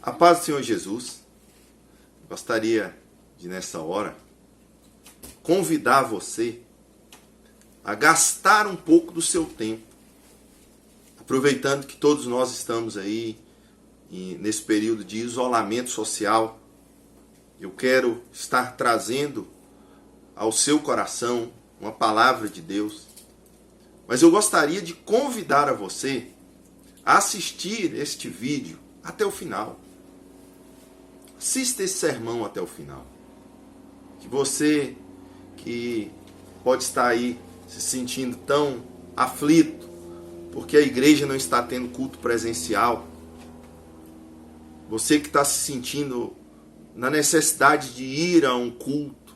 A paz do Senhor Jesus. Gostaria de, nessa hora, convidar você a gastar um pouco do seu tempo, aproveitando que todos nós estamos aí nesse período de isolamento social. Eu quero estar trazendo ao seu coração uma palavra de Deus, mas eu gostaria de convidar a você a assistir este vídeo até o final. Assista esse sermão até o final. Que você que pode estar aí se sentindo tão aflito porque a igreja não está tendo culto presencial, você que está se sentindo na necessidade de ir a um culto,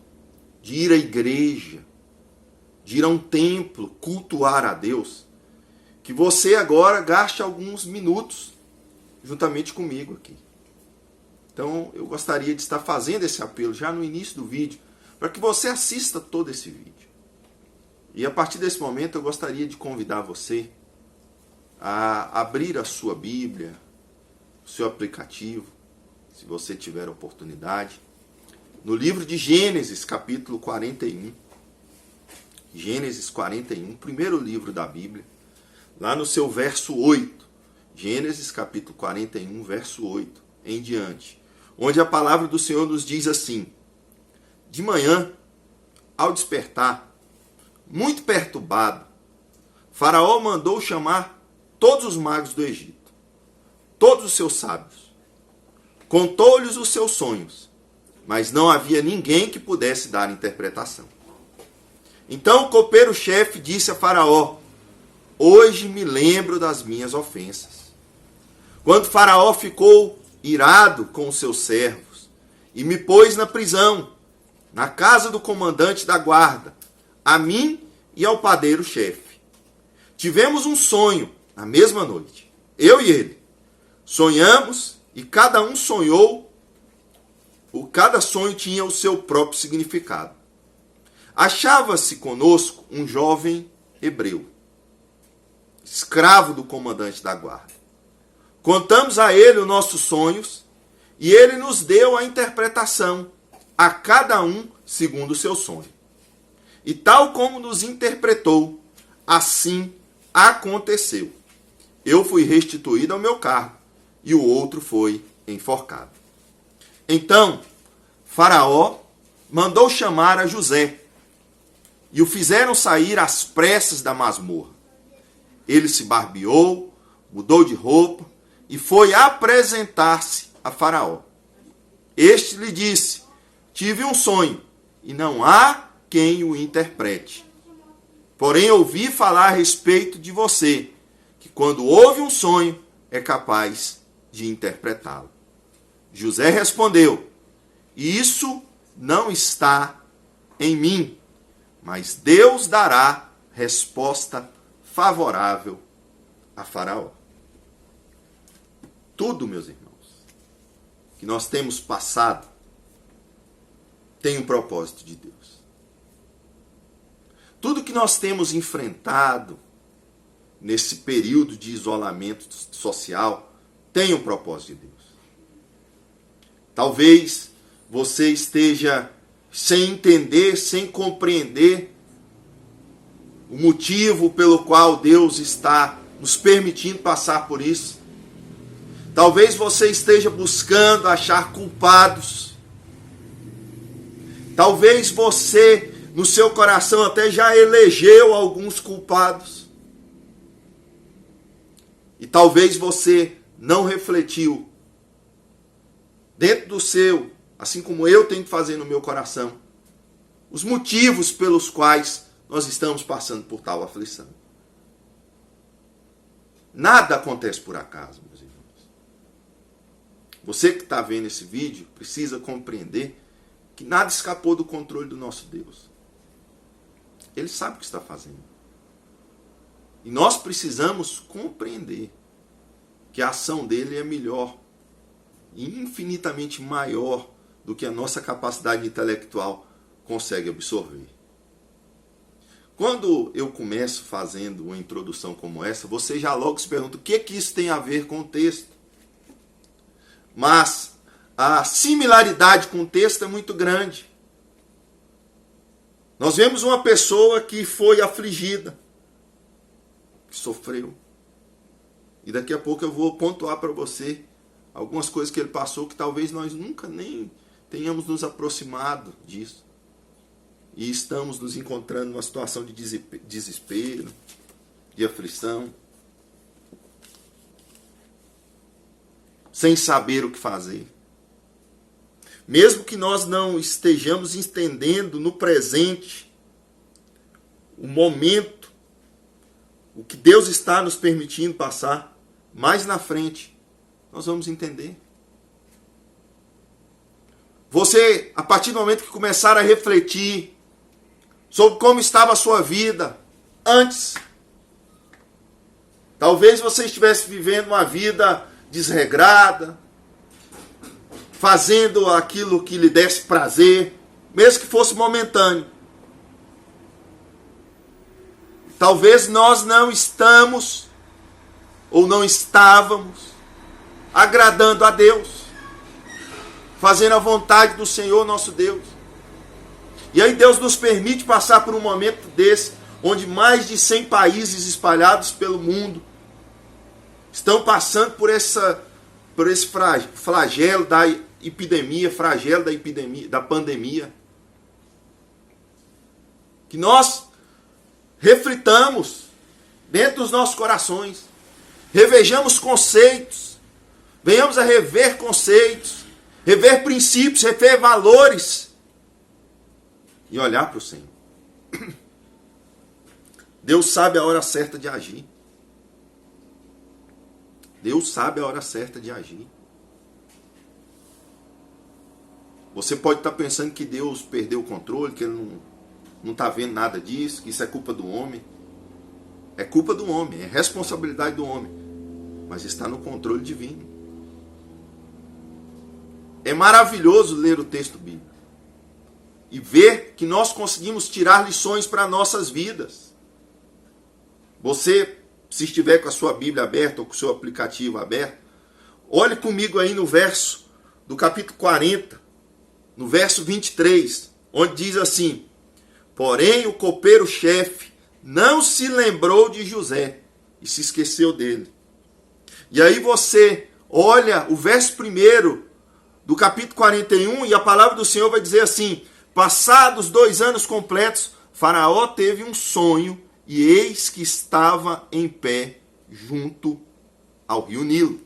de ir à igreja, de ir a um templo, cultuar a Deus, que você agora gaste alguns minutos juntamente comigo aqui. Então eu gostaria de estar fazendo esse apelo já no início do vídeo, para que você assista todo esse vídeo. E a partir desse momento eu gostaria de convidar você a abrir a sua Bíblia, o seu aplicativo, se você tiver oportunidade, no livro de Gênesis, capítulo 41. Gênesis 41, primeiro livro da Bíblia, lá no seu verso 8. Gênesis, capítulo 41, verso 8, em diante. Onde a palavra do Senhor nos diz assim: de manhã, ao despertar, muito perturbado, Faraó mandou chamar todos os magos do Egito, todos os seus sábios. Contou-lhes os seus sonhos, mas não havia ninguém que pudesse dar interpretação. Então o copeiro-chefe disse a Faraó: hoje me lembro das minhas ofensas. Quando Faraó ficou irado com os seus servos e me pôs na prisão, na casa do comandante da guarda, a mim e ao padeiro-chefe. Tivemos um sonho na mesma noite, eu e ele. Sonhamos e cada um sonhou, cada sonho tinha o seu próprio significado. Achava-se conosco um jovem hebreu, escravo do comandante da guarda. Contamos a ele os nossos sonhos e ele nos deu a interpretação, a cada um segundo o seu sonho. E tal como nos interpretou, assim aconteceu. Eu fui restituído ao meu cargo e o outro foi enforcado. Então, Faraó mandou chamar a José e o fizeram sair às pressas da masmorra. Ele se barbeou, mudou de roupa e foi apresentar-se a Faraó. Este lhe disse: tive um sonho e não há quem o interprete. Porém ouvi falar a respeito de você, que quando ouve um sonho é capaz de interpretá-lo. José respondeu: isso não está em mim, mas Deus dará resposta favorável a Faraó. Tudo, meus irmãos, que nós temos passado tem um propósito de Deus. Tudo que nós temos enfrentado nesse período de isolamento social tem um propósito de Deus. Talvez você esteja sem entender, sem compreender o motivo pelo qual Deus está nos permitindo passar por isso. Talvez você esteja buscando achar culpados. Talvez você, no seu coração, até já elegeu alguns culpados. E talvez você não refletiu dentro do seu, assim como eu tenho que fazer no meu coração, os motivos pelos quais nós estamos passando por tal aflição. Nada acontece por acaso, meus irmãos. Você que está vendo esse vídeo precisa compreender que nada escapou do controle do nosso Deus. Ele sabe o que está fazendo. E nós precisamos compreender que a ação dele é melhor e infinitamente maior do que a nossa capacidade intelectual consegue absorver. Quando eu começo fazendo uma introdução como essa, você já logo se pergunta o que isso tem a ver com o texto. mas a similaridade com o texto é muito grande. Nós vemos uma pessoa que foi afligida, que sofreu. E daqui a pouco eu vou pontuar para você algumas coisas que ele passou que talvez nós nunca nem tenhamos nos aproximado disso. E estamos nos encontrando numa situação de desespero, de aflição, sem saber o que fazer. Mesmo que nós não estejamos entendendo no presente o momento, o que Deus está nos permitindo passar, mais na frente nós vamos entender. Você, a partir do momento que começar a refletir sobre como estava a sua vida antes, talvez você estivesse vivendo uma vida desregrada, fazendo aquilo que lhe desse prazer, mesmo que fosse momentâneo. Talvez nós não estamos, ou não estávamos, agradando a Deus, fazendo a vontade do Senhor nosso Deus. E aí Deus nos permite passar por um momento desse, onde mais de 100 países espalhados pelo mundo estão passando por esse flagelo da epidemia, da pandemia. Que nós reflitamos dentro dos nossos corações, revejamos conceitos, venhamos a rever conceitos, rever princípios, rever valores e olhar para o Senhor. Deus sabe a hora certa de agir. Deus sabe a hora certa de agir. Você pode estar pensando que Deus perdeu o controle, que Ele não está vendo nada disso, que isso é culpa do homem. É culpa do homem, é responsabilidade do homem. Mas está no controle divino. É maravilhoso ler o texto bíblico e ver que nós conseguimos tirar lições para nossas vidas. Você, se estiver com a sua Bíblia aberta ou com o seu aplicativo aberto, olhe comigo aí no verso do capítulo 40, no verso 23, onde diz assim: porém o copeiro-chefe não se lembrou de José e se esqueceu dele. E aí você olha o verso 1 do capítulo 41 e a palavra do Senhor vai dizer assim: passados 2 anos completos, Faraó teve um sonho e eis que estava em pé junto ao rio Nilo.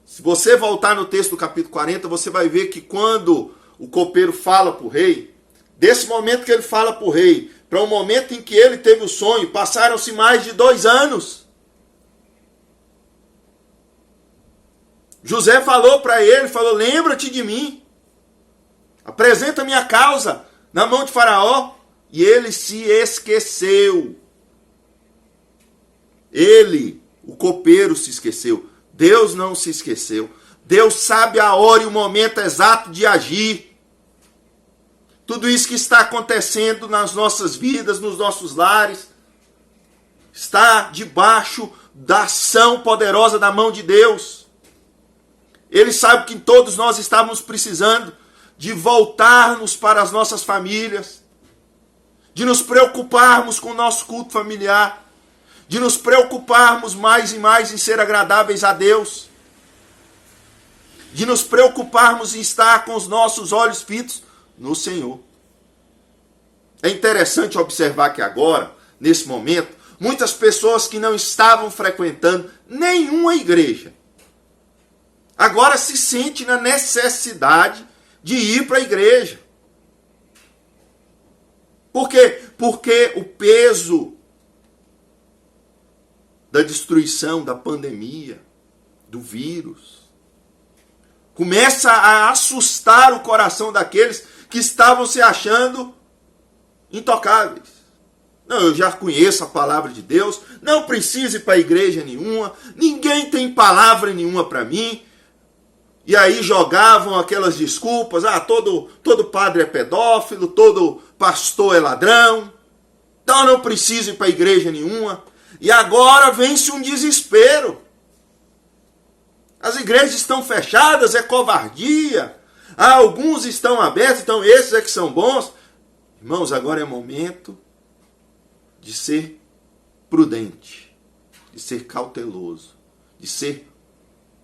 Se você voltar no texto do capítulo 40, você vai ver que quando o copeiro fala para o rei, desse momento que ele fala para o rei, para o momento em que ele teve o sonho, passaram-se mais de 2 anos. José falou para ele, falou: lembra-te de mim, apresenta minha causa na mão de Faraó. E ele se esqueceu. Ele, o copeiro, se esqueceu. Deus não se esqueceu. Deus sabe a hora e o momento exato de agir. Tudo isso que está acontecendo nas nossas vidas, nos nossos lares, está debaixo da ação poderosa da mão de Deus. Ele sabe que todos nós estávamos precisando de voltarmos para as nossas famílias, de nos preocuparmos com o nosso culto familiar, de nos preocuparmos mais e mais em ser agradáveis a Deus, de nos preocuparmos em estar com os nossos olhos fitos no Senhor. É interessante observar que agora, nesse momento, muitas pessoas que não estavam frequentando nenhuma igreja, agora se sentem na necessidade de ir para a igreja. Por quê? Porque o peso da destruição, da pandemia, do vírus, começa a assustar o coração daqueles que estavam se achando intocáveis. Não, eu já conheço a palavra de Deus, não preciso ir para a igreja nenhuma, ninguém tem palavra nenhuma para mim. E aí jogavam aquelas desculpas: todo padre é pedófilo, todo pastor é ladrão, então eu não preciso ir para a igreja nenhuma. E agora vem-se um desespero. As igrejas estão fechadas, é covardia. Alguns estão abertos, então esses é que são bons. Irmãos, agora é momento de ser prudente, de ser cauteloso, de ser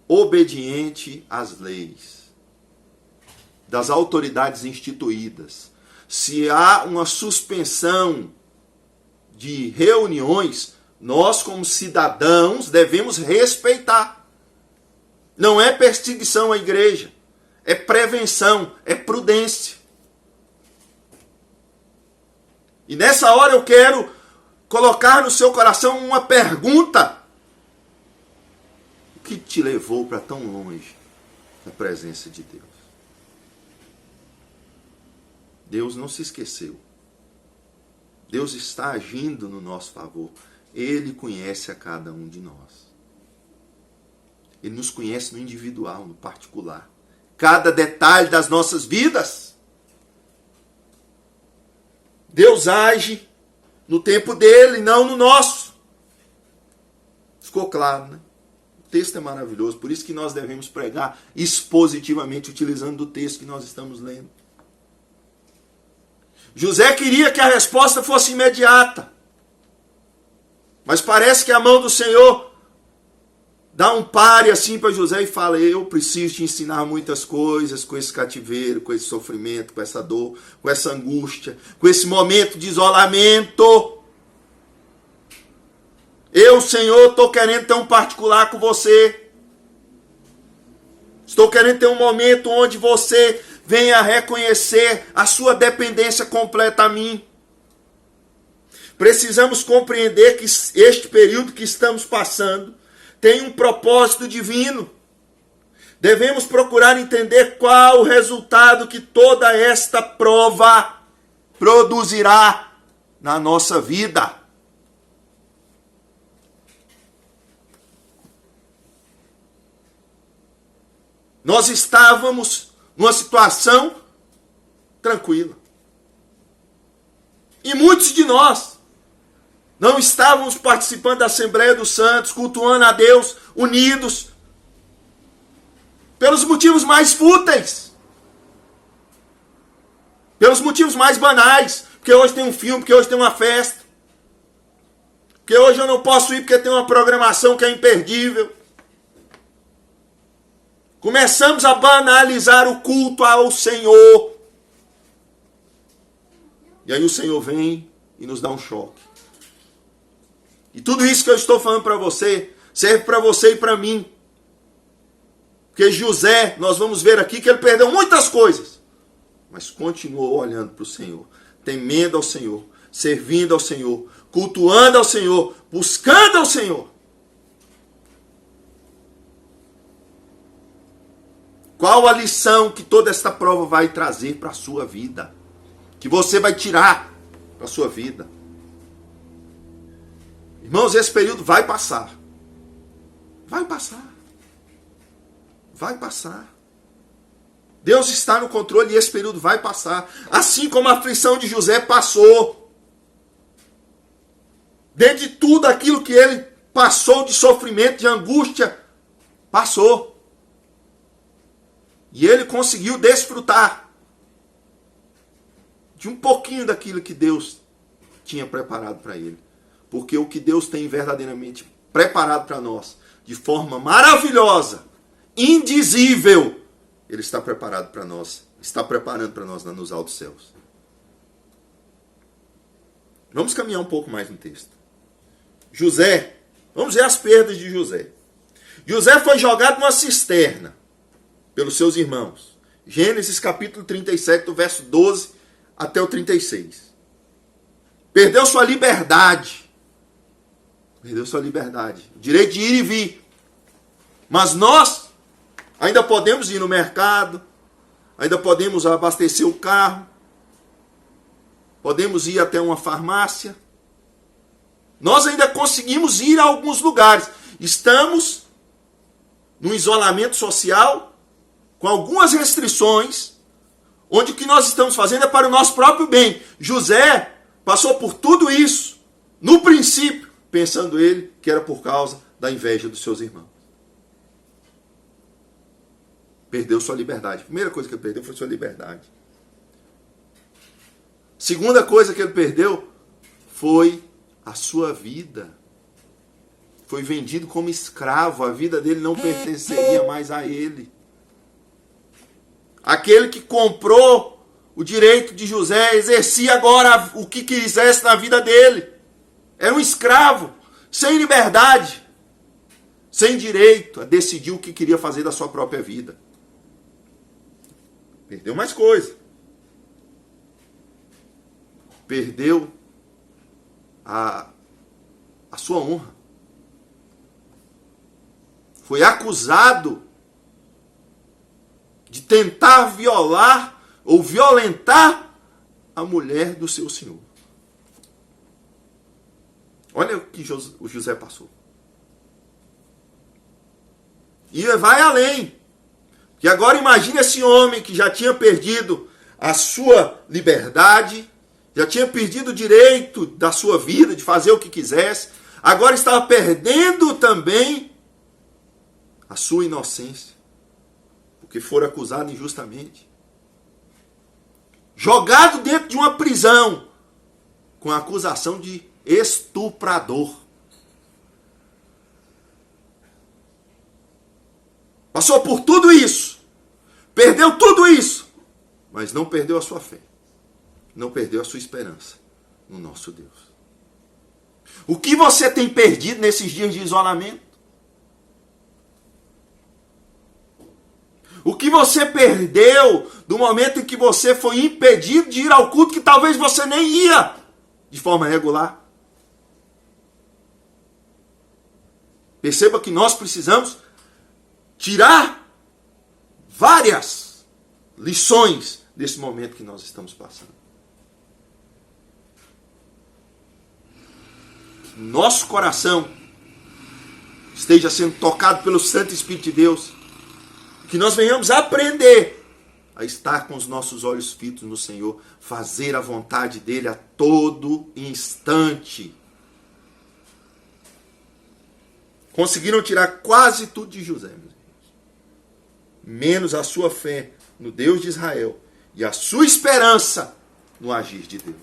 obediente às leis, das autoridades instituídas. Se há uma suspensão de reuniões, nós como cidadãos devemos respeitar. Não é perseguição à igreja, é prevenção, é prudência. E nessa hora eu quero colocar no seu coração uma pergunta. O que te levou para tão longe da presença de Deus? Deus não se esqueceu. Deus está agindo no nosso favor. Ele conhece a cada um de nós. Ele nos conhece no individual, no particular. Cada detalhe das nossas vidas. Deus age no tempo dele, não no nosso. Ficou claro, né? O texto é maravilhoso, por isso que nós devemos pregar expositivamente, utilizando o texto que nós estamos lendo. José queria que a resposta fosse imediata. Mas parece que a mão do Senhor dá um pare assim para José e fala: eu preciso te ensinar muitas coisas com esse cativeiro, com esse sofrimento, com essa dor, com essa angústia, com esse momento de isolamento. Eu, Senhor, estou querendo ter um particular com você. Estou querendo ter um momento onde você venha reconhecer a sua dependência completa a mim. Precisamos compreender que este período que estamos passando tem um propósito divino. Devemos procurar entender qual o resultado que toda esta prova produzirá na nossa vida. Nós estávamos numa situação tranquila. E muitos de nós não estávamos participando da Assembleia dos Santos, cultuando a Deus, unidos, pelos motivos mais fúteis, pelos motivos mais banais, porque hoje tem um filme, porque hoje tem uma festa, porque hoje eu não posso ir porque tem uma programação que é imperdível. Começamos a banalizar o culto ao Senhor. E aí o Senhor vem e nos dá um choque. E tudo isso que eu estou falando para você, serve para você e para mim. Porque José, nós vamos ver aqui que ele perdeu muitas coisas, mas continuou olhando para o Senhor, temendo ao Senhor, servindo ao Senhor, cultuando ao Senhor, buscando ao Senhor. Qual a lição que toda esta prova vai trazer para a sua vida? Que você vai tirar para a sua vida? Irmãos, esse período vai passar. Vai passar. Vai passar. Deus está no controle e esse período vai passar. Assim como a aflição de José passou. Dentro de tudo aquilo que ele passou de sofrimento, de angústia, passou. E ele conseguiu desfrutar de um pouquinho daquilo que Deus tinha preparado para ele. Porque o que Deus tem verdadeiramente preparado para nós, de forma maravilhosa, indizível, Ele está preparado para nós, está preparando para nós nos altos céus. Vamos caminhar um pouco mais no texto. José, vamos ver as perdas de José. José foi jogado numa cisterna pelos seus irmãos. Gênesis capítulo 37, do verso 12 até o 36. Perdeu sua liberdade. Perdeu sua liberdade. O direito de ir e vir. Mas nós ainda podemos ir no mercado. Ainda podemos abastecer o carro. Podemos ir até uma farmácia. Nós ainda conseguimos ir a alguns lugares. Estamos num isolamento social, com algumas restrições, onde o que nós estamos fazendo é para o nosso próprio bem. José passou por tudo isso, no princípio, pensando ele que era por causa da inveja dos seus irmãos. Perdeu sua liberdade. A primeira coisa que ele perdeu foi sua liberdade. Segunda coisa que ele perdeu foi a sua vida. Foi vendido como escravo. A vida dele não pertenceria mais a ele. Aquele que comprou o direito de José exercia agora o que quisesse na vida dele. Era um escravo, sem liberdade, sem direito a decidir o que queria fazer da sua própria vida. Perdeu mais coisa. Perdeu a sua honra. Foi acusado de tentar violar ou violentar a mulher do seu senhor. Olha o que o José passou. E vai além. Que agora imagine esse homem que já tinha perdido a sua liberdade, já tinha perdido o direito da sua vida, de fazer o que quisesse, agora estava perdendo também a sua inocência, porque fora acusado injustamente. Jogado dentro de uma prisão, com a acusação de estuprador. Passou por tudo isso. Perdeu tudo isso. Mas não perdeu a sua fé. Não perdeu a sua esperança no nosso Deus. O que você tem perdido nesses dias de isolamento? O que você perdeu do momento em que você foi impedido de ir ao culto que talvez você nem ia de forma regular? Perceba que nós precisamos tirar várias lições desse momento que nós estamos passando. Que nosso coração esteja sendo tocado pelo Santo Espírito de Deus. Que nós venhamos aprender a estar com os nossos olhos fitos no Senhor, fazer a vontade dele a todo instante. Conseguiram tirar quase tudo de José, meus irmãos. Menos a sua fé no Deus de Israel e a sua esperança no agir de Deus.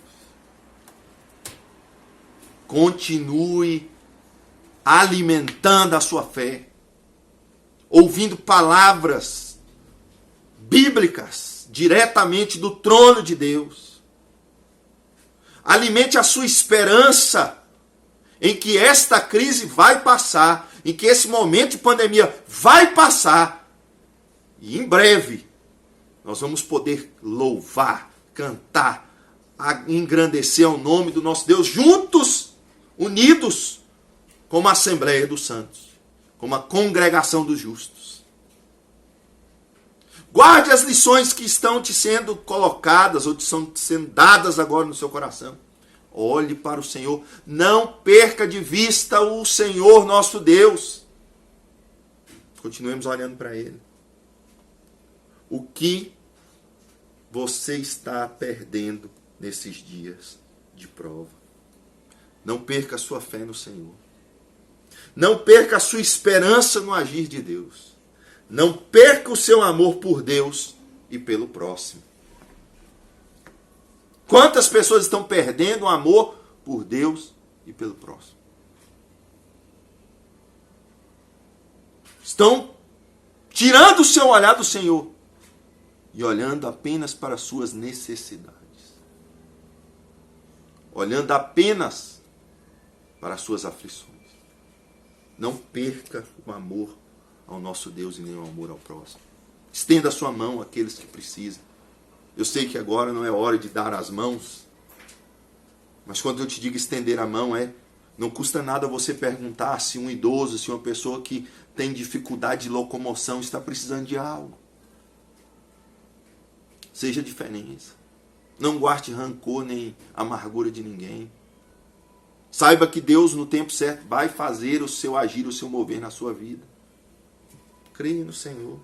Continue alimentando a sua fé, ouvindo palavras bíblicas diretamente do trono de Deus. Alimente a sua esperança em que esta crise vai passar, em que esse momento de pandemia vai passar, e em breve nós vamos poder louvar, cantar, engrandecer ao nome do nosso Deus, juntos, unidos, como a Assembleia dos Santos, como a congregação dos justos. Guarde as lições que estão te sendo colocadas ou te estão sendo dadas agora no seu coração. Olhe para o Senhor. Não perca de vista o Senhor nosso Deus. Continuemos olhando para Ele. O que você está perdendo nesses dias de prova? Não perca a sua fé no Senhor. Não perca a sua esperança no agir de Deus. Não perca o seu amor por Deus e pelo próximo. Quantas pessoas estão perdendo o amor por Deus e pelo próximo? Estão tirando o seu olhar do Senhor e olhando apenas para as suas necessidades. Olhando apenas para as suas aflições. Não perca o amor ao nosso Deus e nem o amor ao próximo. Estenda a sua mão àqueles que precisam. Eu sei que agora não é hora de dar as mãos, mas quando eu te digo estender a mão, não custa nada você perguntar se um idoso, se uma pessoa que tem dificuldade de locomoção está precisando de algo. Seja diferença. Não guarde rancor nem amargura de ninguém. Saiba que Deus, no tempo certo, vai fazer o seu agir, o seu mover na sua vida. Creia no Senhor.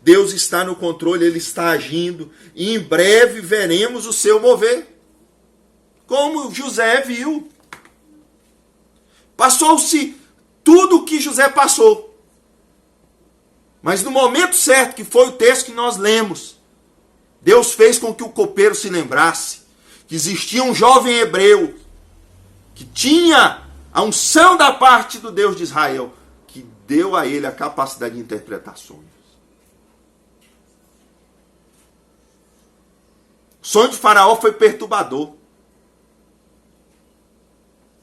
Deus está no controle, Ele está agindo, e em breve veremos o seu mover. Como José viu. Passou-se tudo o que José passou. Mas no momento certo, que foi o texto que nós lemos, Deus fez com que o copeiro se lembrasse que existia um jovem hebreu que tinha a unção da parte do Deus de Israel, que deu a ele a capacidade de interpretar sonhos. O sonho de Faraó foi perturbador.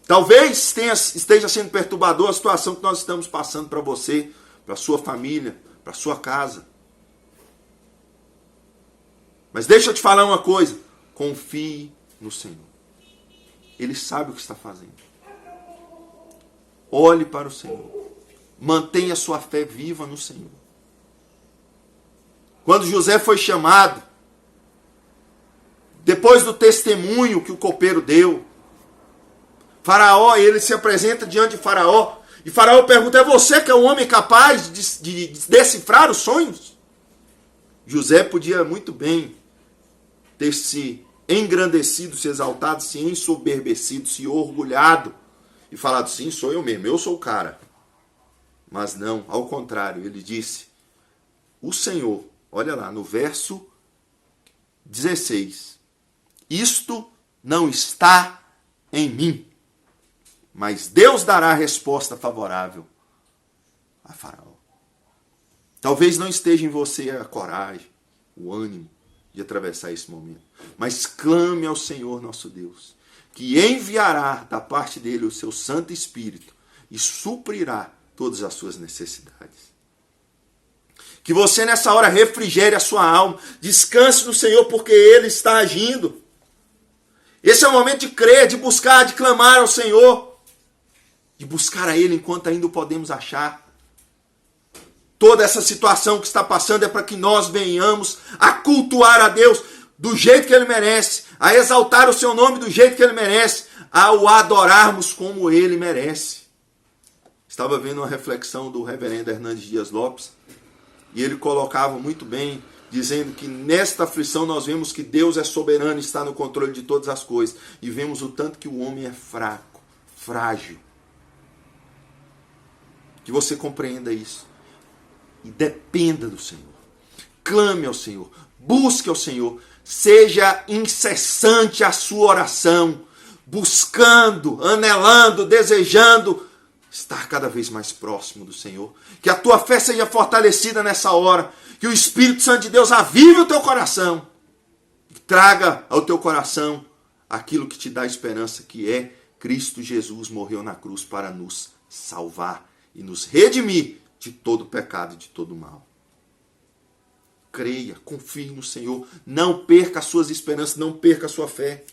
Talvez esteja sendo perturbador a situação que nós estamos passando para você, para a sua família, para a sua casa. Mas deixa eu te falar uma coisa. Confie no Senhor. Ele sabe o que está fazendo. Olhe para o Senhor. Mantenha sua fé viva no Senhor. Quando José foi chamado, depois do testemunho que o copeiro deu, Faraó, ele se apresenta diante de Faraó, e Faraó pergunta: é você que é o homem capaz de decifrar os sonhos? José podia muito bem ter se engrandecido, se exaltado, se ensoberbecido, se orgulhado, e falado: sim, sou eu mesmo, eu sou o cara. Mas não, ao contrário, ele disse: o Senhor, olha lá, no verso 16, isto não está em mim, mas Deus dará a resposta favorável a Faraó. Talvez não esteja em você a coragem, o ânimo de atravessar esse momento, mas clame ao Senhor nosso Deus, que enviará da parte dele o seu Santo Espírito e suprirá todas as suas necessidades. Que você nessa hora refrigere a sua alma, descanse no Senhor, porque Ele está agindo. Esse é o momento de crer, de buscar, de clamar ao Senhor, de buscar a Ele enquanto ainda o podemos achar. Toda essa situação que está passando é para que nós venhamos a cultuar a Deus do jeito que Ele merece, a exaltar o seu nome do jeito que Ele merece, a o adorarmos como Ele merece. Estava vendo uma reflexão do reverendo Hernandes Dias Lopes, e ele colocava muito bem, dizendo que nesta aflição nós vemos que Deus é soberano e está no controle de todas as coisas, e vemos o tanto que o homem é fraco, frágil. Que você compreenda isso. E dependa do Senhor. Clame ao Senhor. Busque ao Senhor. Seja incessante a sua oração. Buscando, anelando, desejando estar cada vez mais próximo do Senhor. Que a tua fé seja fortalecida nessa hora. Que o Espírito Santo de Deus avive o teu coração. E traga ao teu coração aquilo que te dá esperança, que é Cristo Jesus morreu na cruz para nos salvar e nos redimir de todo pecado e de todo mal. Creia, confie no Senhor, não perca as suas esperanças, não perca a sua fé.